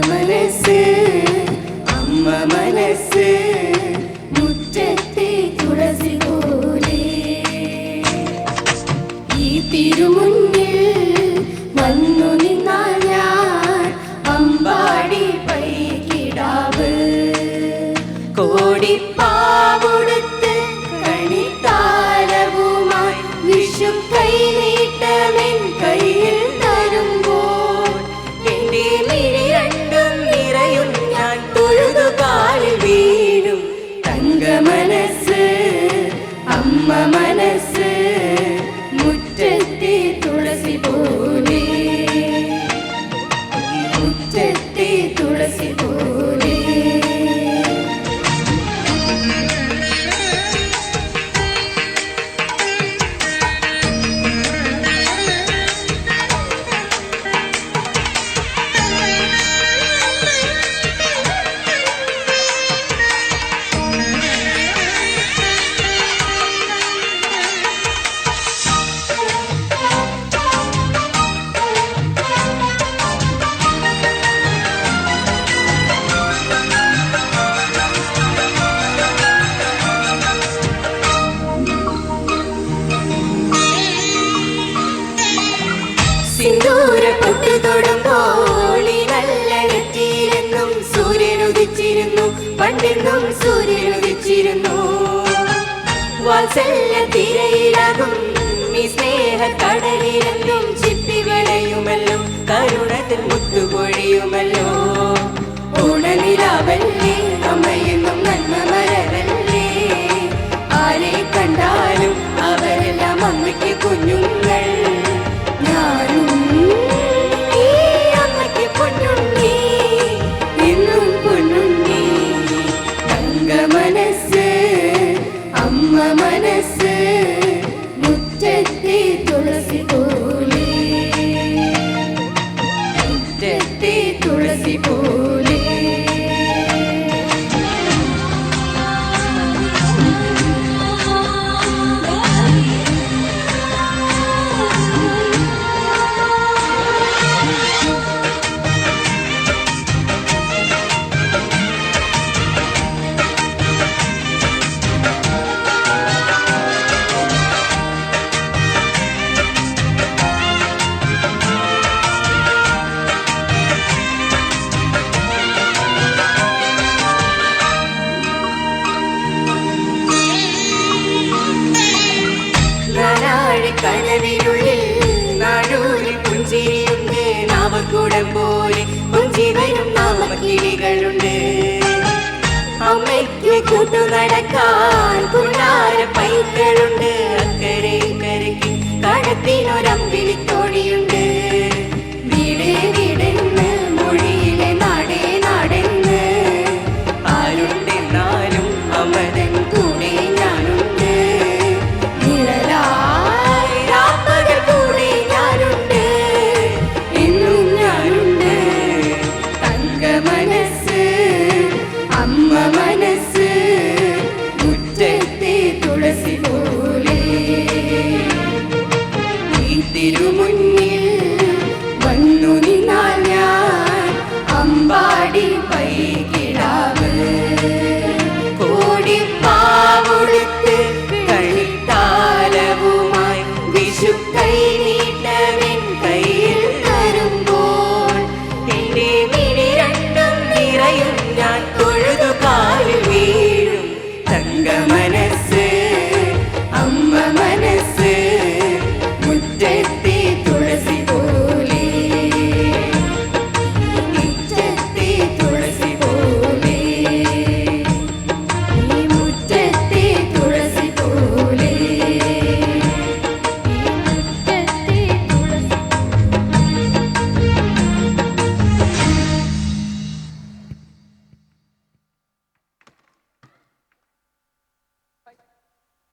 മനസ്സ് അമ്മ മനസ്സ് മുറ്റത്തെ തുളസി പോലെ ഈ തിരുമുന്നിൽ വന്നു നിന്നാൽ ഞാൻ അമ്പാടി പൈകിടാവ് കോടിപ്പാവൊടുത്ത് കണിത്താലവുമായി വിഷു കൈനീട്ടമെൻ കയ്യിൽ തരുമ്പോൾ എന്റെ മിഴി രണ്ടും നിറയും ഞാൻ തൊഴുതുകാലിൽ വീഴും തങ്ക മനസ്സ് അമ്മ മനസ്സ് മുറ്റത്തെ തുളസി പോലെ മുറ്റത്തെ തുളസി പോലെ സിന്ദൂര പൊട്ടു തൊടുമ്പോൾ നല്ല നെറ്റിയിലെന്നും സൂര്യനുദിച്ചിരുന്നു പണ്ടെന്നും സൂര്യനുദിച്ചിരുന്നു വാത്സല്യ തിരയിലകും ഈ സ്നേഹ കടലിലെന്നും ചിപ്പി വിളയുമല്ലോ കരുണത്തിൽ മുത്തുപൊഴിയുമല്ലോ ഓണനിലാവല്ലേ അമ്മയെന്നും നന്മ മരവല്ലേ ആരെ കണ്ടാലും അവരെല്ലാം അമ്മയ്ക്ക് കുഞ്ഞുങ്ങൾ ഞാനും ഈ അമ്മയ്ക്ക് പൊന്നുണ്ണി എന്നും പൊന്നുണ്ണി തങ്ക മനസ്സ് അമ്മ മനസ്സ് മുറ്റത്തെ തുളസി പോലെ മുറ്റത്തെ തുളസി പോലെ കനവിനുള്ളിൽ നാടൂരിൽ പുഞ്ചിരിയുണ്ട് നാമക്കൂടം പോലെ പുഞ്ചി വരും നാമക്കിളികളുണ്ട് അമ്മയ്ക്ക് കൂട്ടു നടക്കാൻ പുന്നാര പൈക്കളുണ്ട് അക്കരെ കരയ്ക്ക് കടത്തിനൊരമ്പി